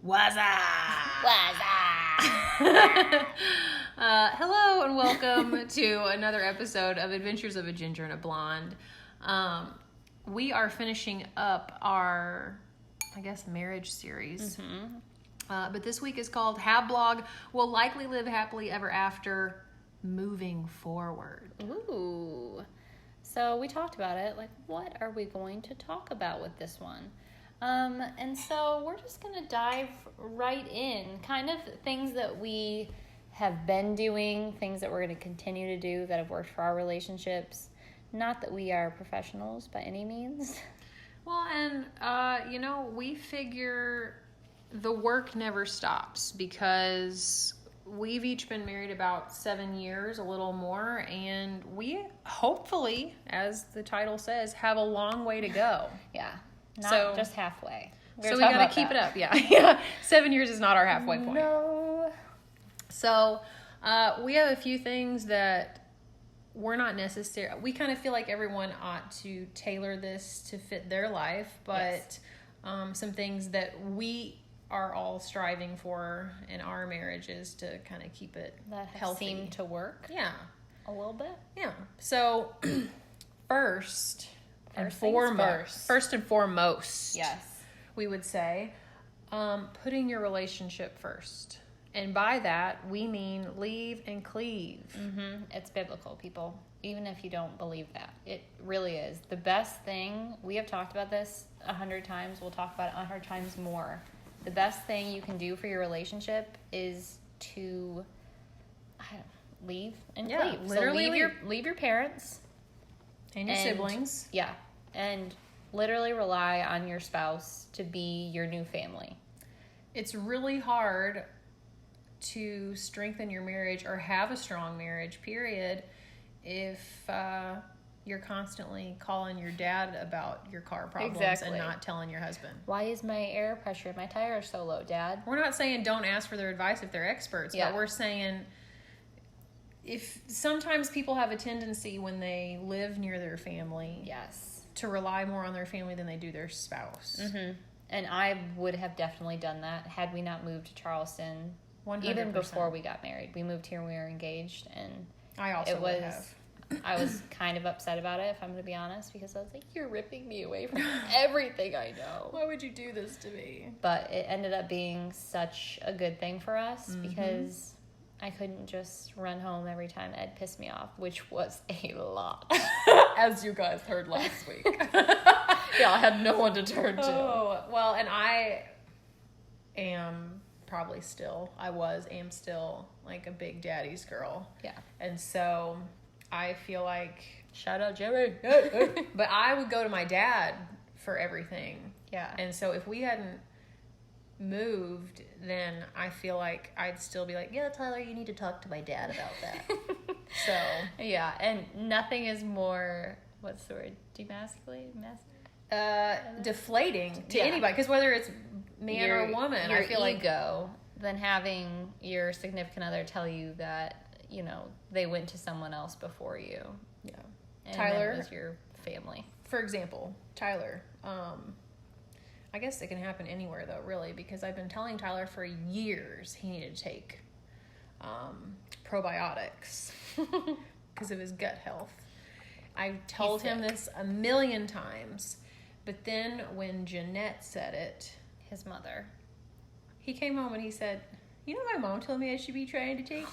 What's up? Hello and welcome to another episode of Adventures of a Ginger and a Blonde. We are finishing up our, marriage series. Mm-hmm. But this week is called Have Blog Will Likely Live Happily Ever After Moving Forward. Ooh. So we talked about it. Like, what are we going to talk about with this one? And so we're just going to dive right in. Kind of things that we have been doing, things that we're going to continue to do that have worked for our relationships. Not that we are professionals by any means. Well, and, we figure the work never stops because we've each been married about 7 years, a little more, and we hopefully, as the title says, have a long way to go. Yeah. Not just halfway. So we got to keep it up. Yeah. 7 years is not our halfway point. No. So we have a few things that we're not necessary. We kind of feel like everyone ought to tailor this to fit their life, but some things that we are all striving for in our marriages to kind of keep it healthy. Seem to work. Yeah. A little bit. Yeah. So first and foremost, yes, we would say, putting your relationship first. And by that, we mean leave and cleave. Mm-hmm. It's biblical, people. Even if you don't believe that. It really is. The best thing, we have talked about this 100 times. We'll talk about it 100 times more. The best thing you can do for your relationship is to leave and cleave. Literally so leave your parents. And your siblings. Yeah. And literally rely on your spouse to be your new family. It's really hard to strengthen your marriage or have a strong marriage, period, if you're constantly calling your dad about your car problems and not telling your husband. Why is my air pressure in my tire so low, Dad? We're not saying don't ask for their advice if they're experts, but we're saying if sometimes people have a tendency when they live near their family to rely more on their family than they do their spouse. Mm-hmm. And I would have definitely done that had we not moved to Charleston 100%. Even before we got married. We moved here when we were engaged, and I also would have. I was kind of upset about it, if I'm going to be honest, because I was like, you're ripping me away from everything I know. Why would you do this to me? But it ended up being such a good thing for us because I couldn't just run home every time Ed pissed me off, which was a lot. As you guys heard last week. Yeah, I had no one to turn to. Oh, well, and I am am still like a big daddy's girl. Yeah. And so I feel like... Shout out, Jerry. But I would go to my dad for everything. Yeah. And so if we hadn't moved, then I feel like I'd still be like, yeah, Tyler, you need to talk to my dad about that. So... Yeah, and nothing is more... What's the word? Demasculating? Deflating to anybody. Because whether it's man or woman, your I feel ego than having your significant other tell you that, they went to someone else before you. Yeah. And Tyler it was your family. For example, Tyler, I guess it can happen anywhere though, really, because I've been telling Tyler for years he needed to take probiotics because of his gut health. I've told him this a million times, but then when Jeanette said it, his mother, he came home and he said, my mom told me I should be trying to take...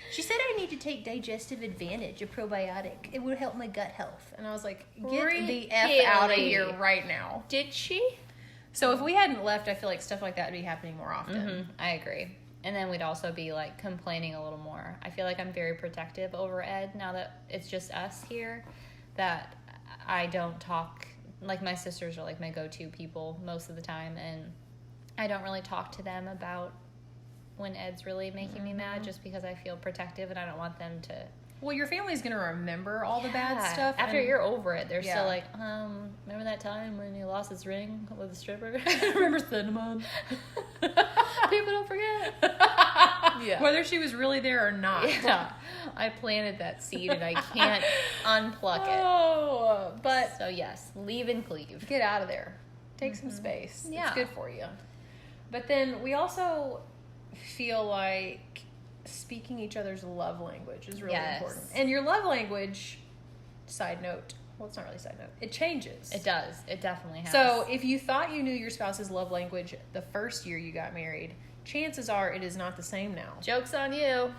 She said I need to take Digestive Advantage, a probiotic. It would help my gut health. And I was like, get the F out of here right now. Did she? So if we hadn't left, I feel like stuff like that would be happening more often. Mm-hmm. I agree. And then we'd also be like complaining a little more. I feel like I'm very protective over Ed now that it's just us here, that I don't talk, like my sisters are like my go-to people most of the time, and I don't really talk to them about when Ed's really making me mad, just because I feel protective and I don't want them to... Well, your family's going to remember all the bad stuff. After you're over it, they're still like, remember that time when he lost his ring with a stripper? Remember cinnamon? People don't forget. Yeah. Whether she was really there or not. Yeah. I planted that seed and I can't unpluck it. Oh, but... So yes, leave and cleave. Get out of there. Take some space. Yeah. It's good for you. But then we also feel like speaking each other's love language is really important. And your love language, side note, well, it's not really side note, it changes. It does. It definitely has. So if you thought you knew your spouse's love language the first year you got married, chances are it is not the same now. Joke's on you.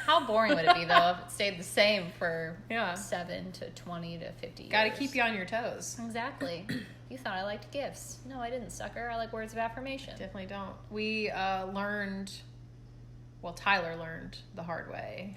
How boring would it be, though, if it stayed the same for 7 to 20 to 50 years? Got to keep you on your toes. Exactly. You thought I liked gifts. No, I didn't, sucker. I like words of affirmation. Definitely don't. We learned... Well, Tyler learned the hard way.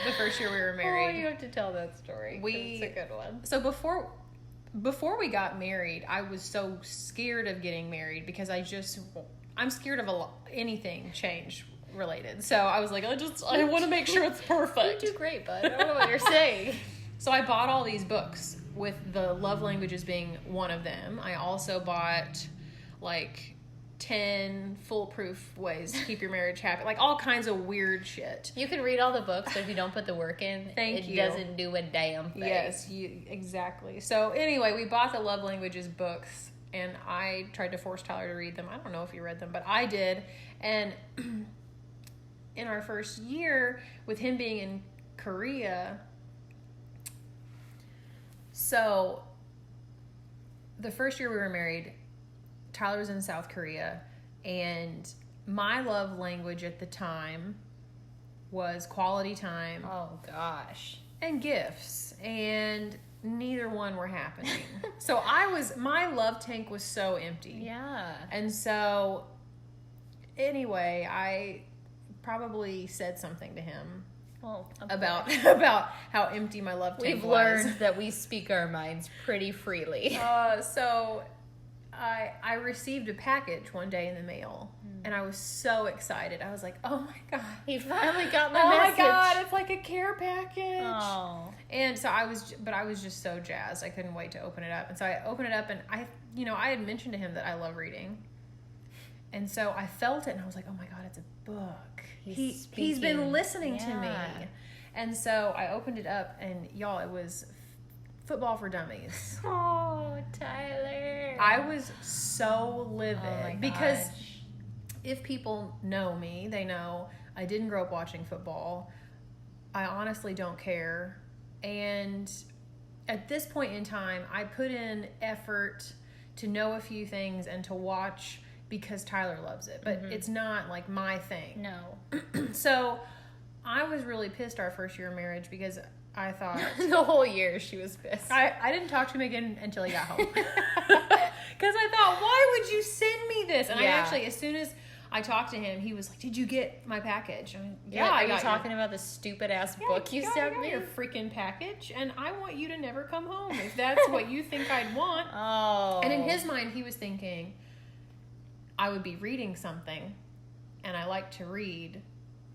The first year we were married. Oh, you have to tell that story. It's a good one. So before we got married, I was so scared of getting married because I'm scared of anything change related. So I was like, I want to make sure it's perfect. You do great, bud. I don't know what you're saying. So I bought all these books with the love languages being one of them. I also bought like 10 foolproof ways to keep your marriage happy. Like all kinds of weird shit. You can read all the books, but if you don't put the work in, it doesn't do a damn thing. Yes, exactly. So anyway, we bought the love languages books and I tried to force Tyler to read them. I don't know if he read them, but I did. And in our first year with him being in Korea, so the first year we were married, Tyler was in South Korea, and my love language at the time was quality time. Oh, gosh. And gifts, and neither one were happening. So my love tank was so empty. Yeah. And so, anyway, I probably said something to him about how empty my love tank was. We've learned that we speak our minds pretty freely. So I received a package one day in the mail, and I was so excited. I was like, "Oh my god, he finally got my message! Oh my god, it's like a care package!" Oh, and so I was just so jazzed. I couldn't wait to open it up, and so I opened it up, and I had mentioned to him that I love reading, and so I felt it, and I was like, "Oh my god, it's a book." He's been listening to me, and so I opened it up, and y'all, it was Football for Dummies. Oh, Tyler. I was so livid because if people know me, they know I didn't grow up watching football. I honestly don't care. And at this point in time, I put in effort to know a few things and to watch because Tyler loves it. But it's not like my thing. No. So I was really pissed our first year of marriage because I thought... The whole year she was pissed. I didn't talk to him again until he got home. Because I thought, why would you send me this? And I actually, as soon as I talked to him, he was like, "Did you get my package?" I got talking about the stupid ass book you sent me? Your freaking package, and I want you to never come home if that's what you think I'd want. Oh. And in his mind, he was thinking I would be reading something, and I like to read,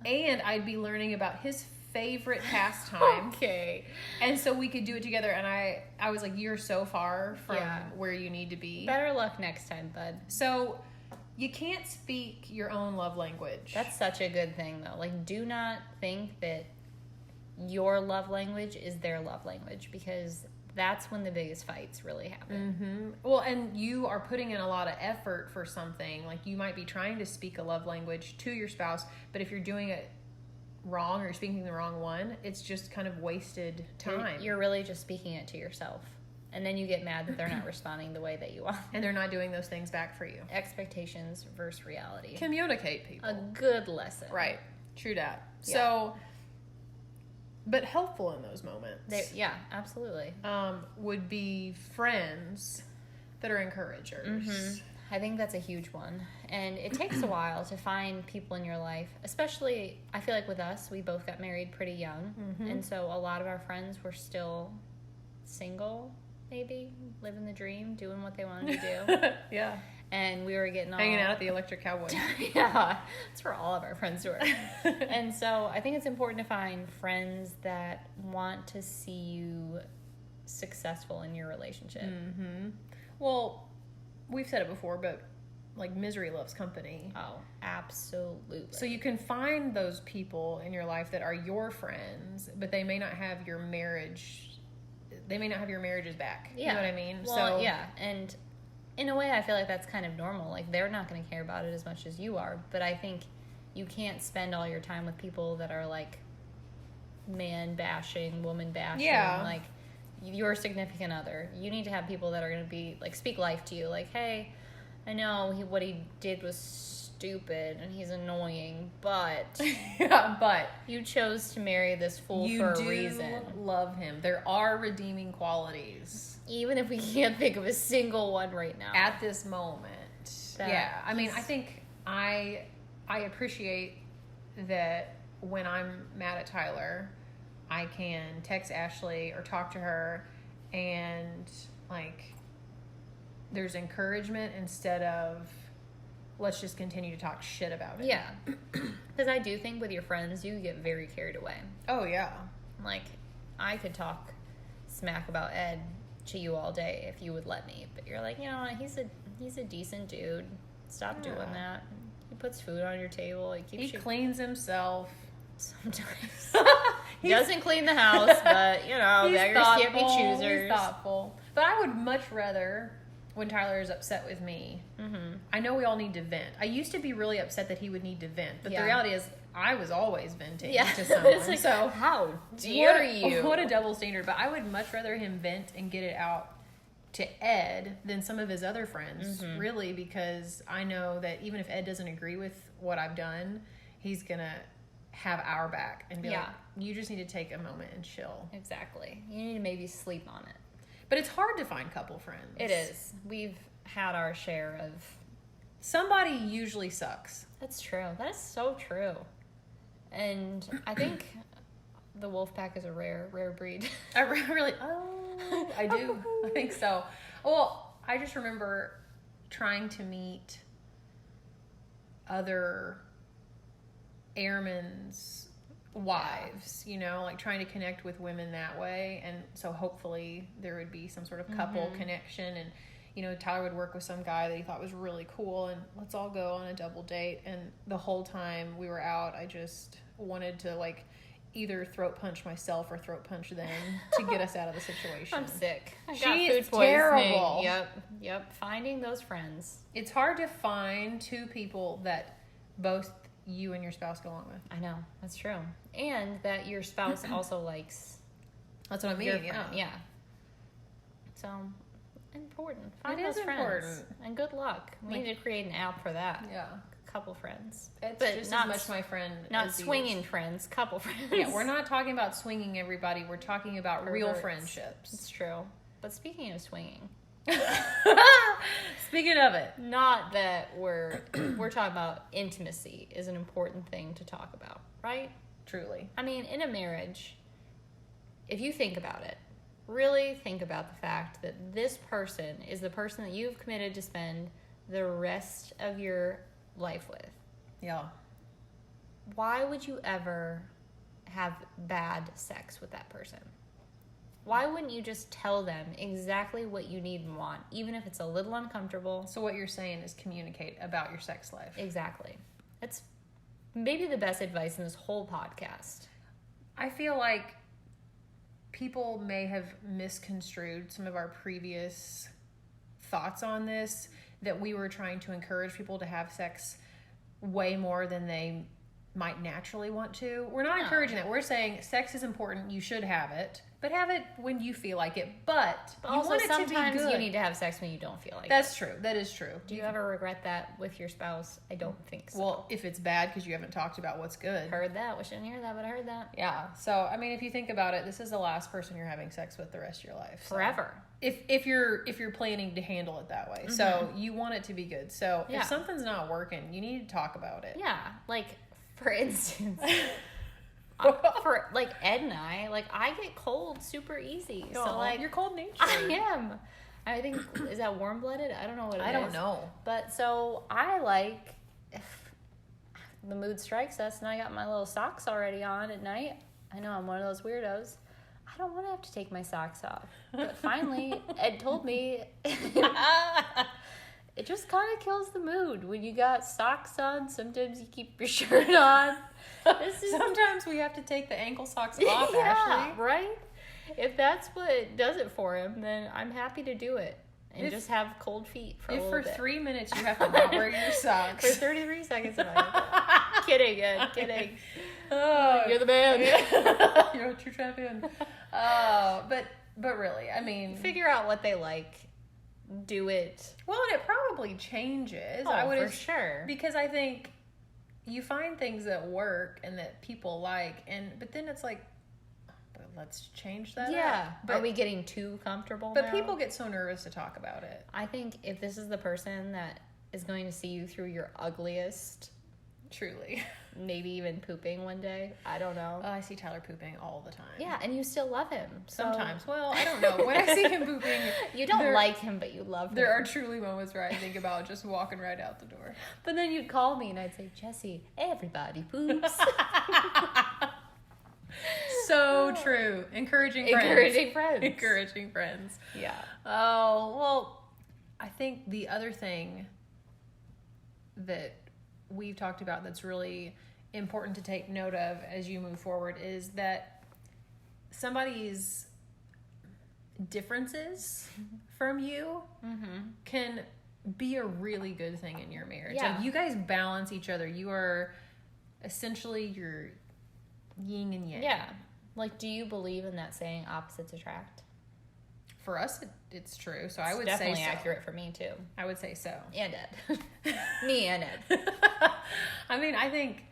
and I'd be learning about his favorite pastime. Okay. And so we could do it together, and I was like, "You're so far from where you need to be. Better luck next time, bud." So you can't speak your own love language. That's such a good thing, though. Like, do not think that your love language is their love language, because that's when the biggest fights really happen. Mm-hmm. Well, and you are putting in a lot of effort for something. Like, you might be trying to speak a love language to your spouse, but if you're doing it wrong or you're speaking the wrong one, it's just kind of wasted time. You're really just speaking it to yourself. And then you get mad that they're not responding the way that you want. And they're not doing those things back for you. Expectations versus reality. Communicate, people. A good lesson. Right. True that. Yeah. So, but helpful in those moments. Absolutely. Would be friends that are encouragers. Mm-hmm. I think that's a huge one. And it takes a while to find people in your life, especially, I feel like with us, we both got married pretty young. Mm-hmm. And so a lot of our friends were still single, maybe, living the dream, doing what they wanted to do. Yeah. And we were getting hanging out at the Electric Cowboy. Yeah. That's where all of our friends were. And so I think it's important to find friends that want to see you successful in your relationship. Mm-hmm. Well, we've said it before, but like misery loves company. Oh, absolutely. So you can find those people in your life that are your friends, but they may not have your marriage. They may not have your marriages back. Yeah. You know what I mean? Well, yeah. And in a way, I feel like that's kind of normal. Like, they're not going to care about it as much as you are. But I think you can't spend all your time with people that are, like, man bashing, woman bashing. Yeah. Like, your significant other. You need to have people that are going to be, like, speak life to you. Like, hey, I know what he did was stupid and he's annoying, but yeah, but you chose to marry this fool for a reason. You do love him. There are redeeming qualities. Even if we can't think of a single one right now. At this moment. Yeah. I mean, I think I appreciate that when I'm mad at Tyler, I can text Ashley or talk to her and, like, there's encouragement instead of let's just continue to talk shit about it. Yeah. Because I do think with your friends, you get very carried away. Oh, yeah. Like, I could talk smack about Ed to you all day if you would let me. But you're like, you know what, he's a decent dude. Stop doing that. He puts food on your table. He cleans himself. Sometimes. He doesn't clean the house, but, you know, beggars can't be choosers. He's thoughtful. But I would much rather, when Tyler is upset with me, I know we all need to vent. I used to be really upset that he would need to vent, but the reality is I was always venting to someone. It's like, so how dare you? What a double standard. But I would much rather him vent and get it out to Ed than some of his other friends, really, because I know that even if Ed doesn't agree with what I've done, he's going to have our back and be like, you just need to take a moment and chill. Exactly. You need to maybe sleep on it. But it's hard to find couple friends. It is. We've had our share of... Somebody usually sucks. That's true. That is so true. And I think the wolf pack is a rare breed. I really... Oh, I do. I think so. Well, I just remember trying to meet other airmen's wives, you know, like trying to connect with women that way. And so hopefully there would be some sort of couple connection. And, you know, Tyler would work with some guy that he thought was really cool and let's all go on a double date. And the whole time we were out, I just wanted to, like, either throat punch myself or throat punch them to get us out of the situation. I'm sick. She is terrible. Yep. Finding those friends. It's hard to find two people that both you and your spouse go along with. I know. That's true. And that your spouse also likes. That's what I mean. Yeah. So, important. Find those friends. Important. And good luck. We need to create an app for that. Yeah. Couple friends. It's but just not as much my friend. Not swinging friends, couple friends. Yeah, we're not talking about swinging everybody. We're talking about real friendships. It's true. But speaking of swinging. Speaking of it. Not that we're talking about intimacy is an important thing to talk about, right? Truly. I mean, in a marriage, if you think about it, really think about the fact that this person is the person that you've committed to spend the rest of your life with. Yeah. Why would you ever have bad sex with that person? Why wouldn't you just tell them exactly what you need and want, even if it's a little uncomfortable? So what you're saying is communicate about your sex life. Exactly. That's maybe the best advice in this whole podcast. I feel like people may have misconstrued some of our previous thoughts on this, that we were trying to encourage people to have sex way more than they might naturally want to. We're not encouraging that. We're saying sex is important. You should have it, but have it when you feel like it. But you also want it to be sometimes good. You need to have sex when you don't feel like That's true. That is true. Do you ever regret that with your spouse? I don't think so. Well, if it's bad because you haven't talked about what's good. Heard that. Wish I didn't hear that, but I heard that. Yeah. So, I mean, if you think about it, this is the last person you're having sex with the rest of your life. So. Forever. If you're planning to handle it that way. So you want it to be good. So if something's not working, you need to talk about it. Yeah. Like, for instance, for like Ed and I get cold super easy. So like, you're cold natured. I am. I think, is that warm blooded? I don't know what it is. I don't know. But so I like, if the mood strikes us and I got my little socks already on at night, I know I'm one of those weirdos. I don't want to have to take my socks off. But finally, Ed told me it just kind of kills the mood. When you got socks on, sometimes you keep your shirt on. Sometimes we have to take the ankle socks off, Ashley. Right? If that's what does it for him, then I'm happy to do it. and just have cold feet for a If little for bit. 3 minutes you have to not wear your socks. For 33 seconds. Kidding, Ed. Kidding. Oh, You're the man. You're a true champion. But really, I mean, Figure out what they like. Do it. well, and it probably changes. Oh, I would for sure. because I think you find things that work and that people like, but then it's like, but let's change that. Yeah. up. But Are we getting too comfortable But now? people get so nervous to talk about it. I think if this is the person that is going to see you through your ugliest, Truly. maybe even pooping one day, I don't know. I see Tyler pooping all the time. Yeah, and you still love him. So Sometimes. Well, I don't know. When I see him pooping, you don't like him, but you love him. there are truly moments where I think about just walking right out the door. But then you'd call me and I'd say, Jesse, everybody poops. So true. Encouraging friends. Encouraging friends. Encouraging friends. Yeah. Oh, well, I think the other thing that we've talked about that's really important to take note of as you move forward is that somebody's differences from you can be a really good thing in your marriage. Yeah. Like, you guys balance each other. You are essentially your yin and yang. Yeah. Like, do you believe in that saying, opposites attract? For us, it's true. So I would Definitely say so. accurate for me, too. I would say so. And Ed. Me and Ed. I mean, I think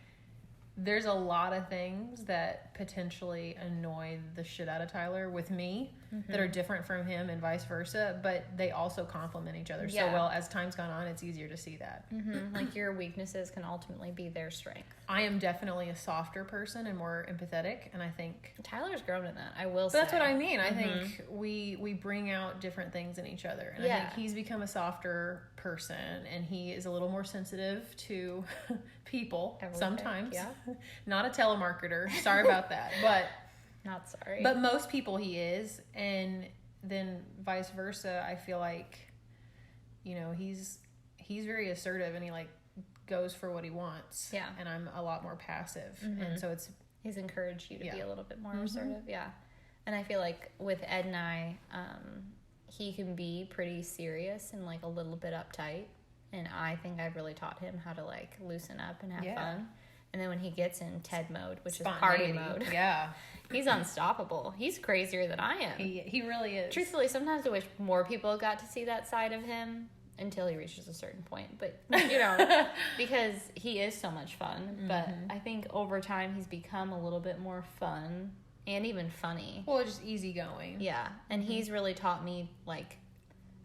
there's a lot of things that potentially annoy the shit out of Tyler with me that are different from him and vice versa, but they also complement each other so Yeah. well. As time's gone on, it's easier to see that. Like, your weaknesses can ultimately be their strength. I am definitely a softer person and more empathetic, and I think Tyler's grown in that, I will say. that's what I mean. I think we bring out different things in each other, and I Yeah. think he's become a softer person, and he is a little more sensitive to people Everything, sometimes. yeah. Not a telemarketer. Sorry about that, but Not sorry. most people he is, and then vice versa. I feel like, you know, he's very assertive, and he like goes for what he wants. Yeah. And I'm a lot more passive, and so it's He's encouraged you to be Yeah. a little bit more assertive. Yeah. And I feel like with Ed and I, he can be pretty serious and like a little bit uptight. And I think I've really taught him how to like loosen up and have Yeah. fun. And then when he gets in Ted mode, which is party spontaneity. mode, Yeah, he's unstoppable. He's crazier than I am. he really is. Truthfully, sometimes I wish more people got to see that side of him until he reaches a certain point. But, you know, because he is so much fun. But I think over time he's become a little bit more fun and even funny. Well, just easygoing. Yeah. And he's really taught me, like,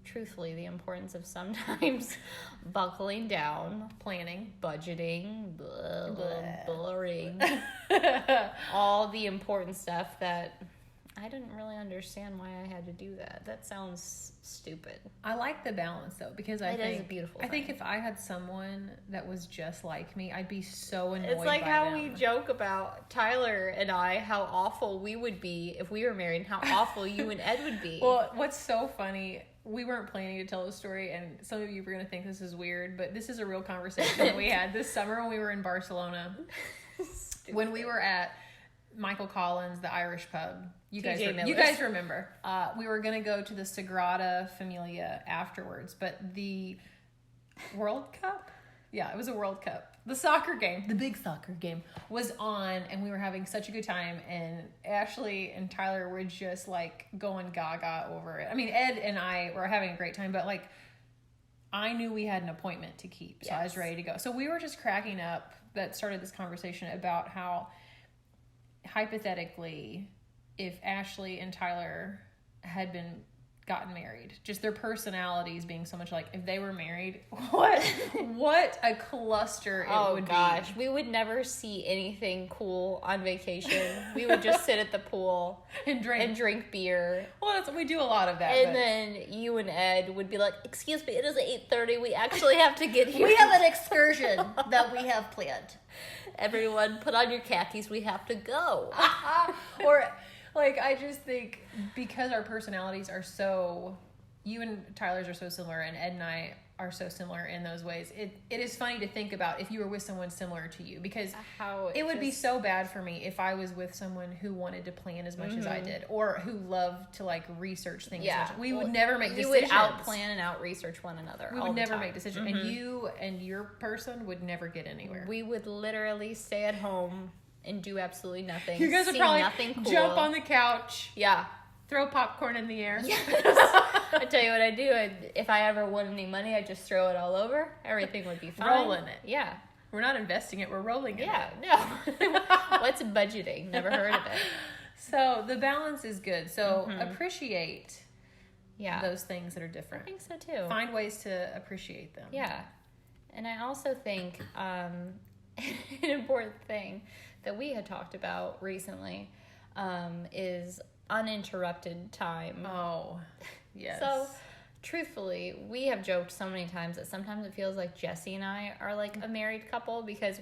truthfully, the importance of sometimes buckling down, Planning. budgeting, Blah. boring, all the important stuff that I didn't really understand why I had to do that. That sounds stupid. I like the balance though, because It is a beautiful I think thing. if I had someone that was just like me, I'd be so annoyed. It's like by how them. we joke about Tyler and I, how awful we would be if we were married, and how awful you and Ed would be. Well, what's so funny, we weren't planning to tell the story, and some of you were going to think this is weird, but this is a real conversation that we had this summer when we were in Barcelona. When we were at Michael Collins, the Irish pub. You TJ Miller's. guys remember. We were going to go to the Sagrada Familia afterwards, but the World Cup? Yeah, it was a World Cup. The soccer game, the big soccer game, was on, and we were having such a good time, and Ashley and Tyler were just like going gaga over it. I mean, Ed and I were having a great time, but like I knew we had an appointment to keep, so I was Yes. ready to go. So we were just cracking up. That started this conversation about how hypothetically, if Ashley and Tyler had been gotten married, just their personalities being so much like, if they were married, what a cluster it would gosh, we would never see anything cool on vacation. We would just sit at the pool be and drink. and drink beer. Well, we do a lot of that. And but then you and Ed would be like, "Excuse me, it is 8:30. We actually have to get here. We have an excursion that we have planned. Everyone, put on your khakis. We have to go." or like, I just think because our personalities are so, you and Tyler's are so similar, and Ed and I are so similar in those ways. It is funny to think about if you were with someone similar to you, because How it would be so bad for me if I was with someone who wanted to plan as much as I did, or who loved to like research things. Yeah. As much. We would never make You decisions. would out-plan and out-research one another. We all would the never time. make decisions, and you and your person would never get anywhere. We would literally stay at home and do absolutely nothing. You guys would see probably nothing cool. jump on the couch, Yeah. throw popcorn in the air. Yes. I tell you what I do. If I ever won any money, I'd just throw it all over. Everything would be fine. Roll in it. Yeah. We're not investing it, we're rolling in Yeah. it. No. What's budgeting? Never heard of it. So the balance is good. So appreciate Yeah. those things that are I different. think so too. Find ways to appreciate them. Yeah. And I also think an important thing that we had talked about recently is uninterrupted time. Oh, yes. So, truthfully, we have joked so many times that sometimes it feels like Jesse and I are like a married couple, because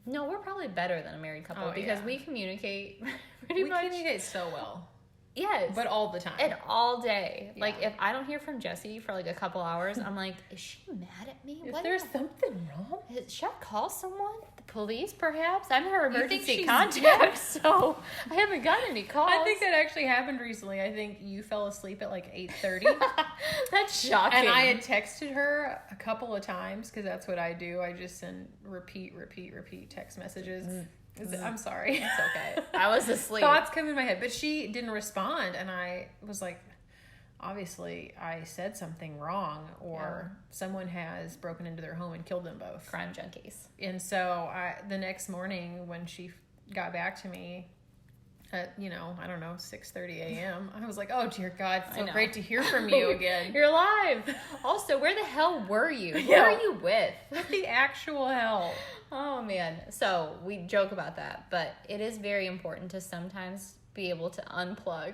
no, we're probably better than a married couple Oh, because yeah. we communicate pretty we much. communicate so well, Yes. but all the time. and all day. Like, Yeah. if I don't hear from Jesse for like a couple hours, I'm like, is she mad at me? Is What there am I- something wrong? Should I call someone? The police, perhaps? I'm her You think emergency she's contact, dead? so I haven't gotten any calls. I think that actually happened recently. I think you fell asleep at like 8:30. That's shocking. And I had texted her a couple of times, because that's what I do. I just send repeat text messages. I'm sorry. It's okay. I was asleep. Thoughts come in my head, but she didn't respond, and I was like, obviously I said something wrong, or someone has broken into their home and killed them both. Crime junkies. And so the next morning when she got back to me at, I don't know, 6:30 a.m., I was like, oh dear God, I so know. great to hear from you again. You're alive. Also, where the hell were you? Who Yeah. are you with? What the actual hell? Oh man. So we joke about that, but it is very important to sometimes be able to unplug,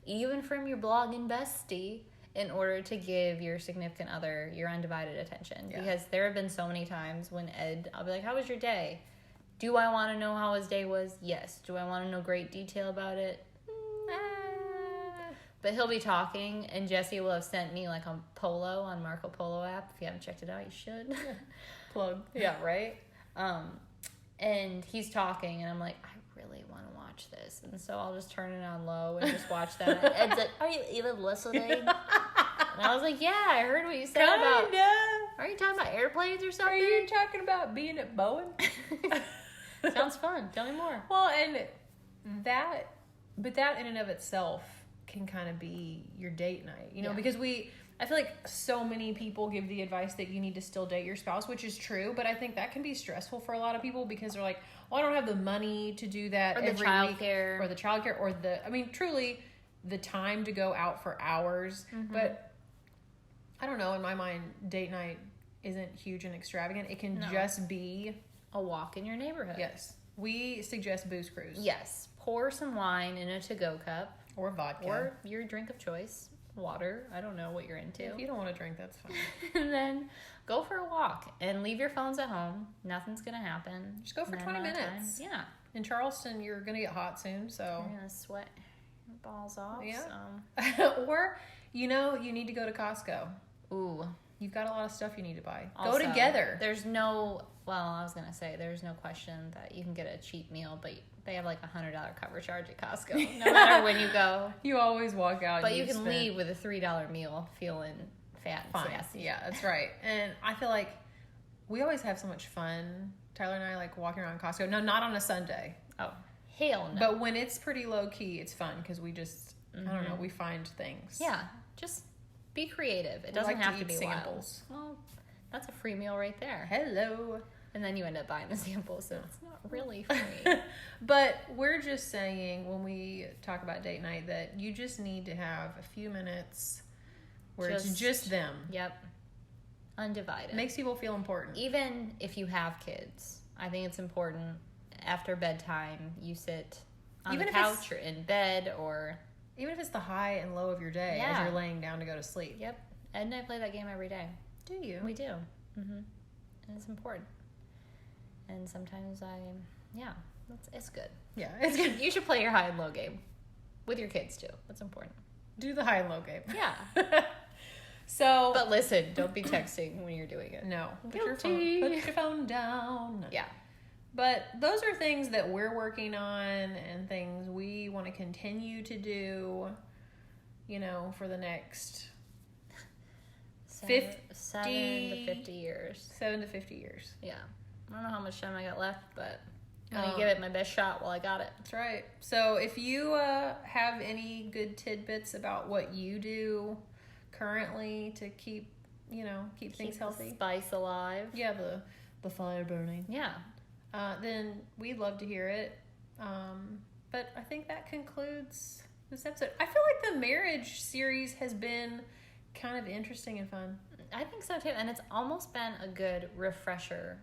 even from your blogging bestie, in order to give your significant other your undivided attention. Yeah. Because there have been so many times when I'll be like, how was your day? Do I want to know how his day was? Yes. Do I want to know great detail about it? But he'll be talking, and Jesse will have sent me like a Polo on Marco Polo app. If you haven't checked it out, you should. Plug. Yeah, right? And he's talking, and I'm like, I really want to watch this. And so I'll just turn it on low and just watch that. Ed's like, are you even listening? And I was like, yeah, I heard what you said about... Are you talking about airplanes or something? Are you talking about being at Bowen? Sounds fun. Tell me more. Well, and that in and of itself can kind of be your date night, Yeah. because I feel like so many people give the advice that you need to still date your spouse, which is true, but I think that can be stressful for a lot of people, because they're like, well, I don't have the money to do that Or the every week, childcare. or the childcare, or truly the time to go out for hours. But I don't know, in my mind, date night isn't huge and extravagant. It can just be, A walk in your neighborhood. yes, we suggest Booze Cruise. Yes. Pour some wine in a to-go cup. Or vodka. Or your drink of choice. Water. I don't know what you're into. If you don't want to drink, that's fine. And then go for a walk and leave your phones at home. Nothing's going to happen. Just go for 9 20 out of 10. minutes. Yeah. In Charleston, you're going to get hot soon, so. You're going to sweat your balls off. Yeah. So. Or, you need to go to Costco. Ooh. You've got a lot of stuff you need to buy. Also, go together. There's no, I was going to say, there's no question that you can get a cheap meal, but they have like $100 cover charge at Costco, no matter when you go. You always walk out. But and you can spent leave with a $3 meal feeling fat and fine. sassy. Yeah, that's right. And I feel like we always have so much fun. Tyler and I like walking around Costco. No, not on a Sunday. Oh, hell no. But when it's pretty low key, it's fun because we just, I don't know, we find things. Yeah, just be creative. It We doesn't like have to to be eat wild. samples. Well, that's a free meal right there. Hello. And then you end up buying the samples, so it's not really free. But we're just saying when we talk about date night that you just need to have a few minutes where it's just them. Yep. Undivided. It makes people feel important. Even if you have kids, I think it's important after bedtime you sit on Even the if it's- couch or in bed or... Even if it's the high and low of your day as Yeah. you're laying down to go to sleep. Yep. Ed and I play that game every day. Do you? We do. Mm-hmm. And it's important. And sometimes it's good. Yeah, it's good. You should play your high and low game with your kids too. That's important. Do the high and low game. Yeah. So, But listen, don't be texting when you're doing it. no, Guilty. put your phone down. Yeah. But those are things that we're working on and things we want to continue to do, you know, for the next 7 to 50 years. 7 to 50 years. Yeah. I don't know how much time I got left, but I'm Um, going to give it my best shot while I got it. That's right. So if you have any good tidbits about what you do currently to keep, you know, keep things Keep healthy. the spice alive. Yeah, the fire burning. Yeah. Then we'd love to hear it. But I think that concludes this episode. I feel like the marriage series has been kind of interesting and fun. I think so too. And it's almost been a good refresher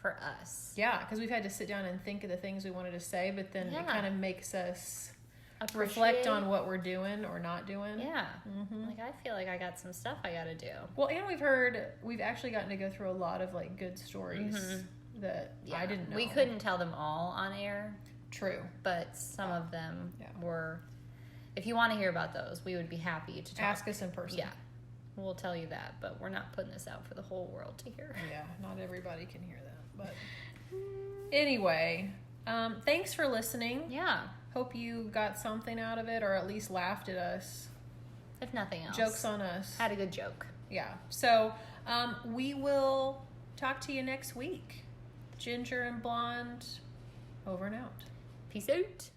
for us. Yeah, because we've had to sit down and think of the things we wanted to say, but then Yeah. it kind of makes us reflect Appreciate- on what we're doing or not doing. Yeah. Mm-hmm. Like, I feel like I got some stuff I got to do. Well, and we've actually gotten to go through a lot of like good stories that I didn't know. We couldn't tell them all on air, True. but some of them Yeah. were. If you want to hear about those, we would be happy to talk. Ask us in person. Yeah. We'll tell you that, but we're not putting this out for the whole world to hear. Yeah, not everybody can hear that. But anyway, thanks for listening. Yeah. Hope you got something out of it or at least laughed at us. If nothing else. Jokes on us. Had a good joke. Yeah. So we will talk to you next week. Ginger and Blonde, over and out. Peace out.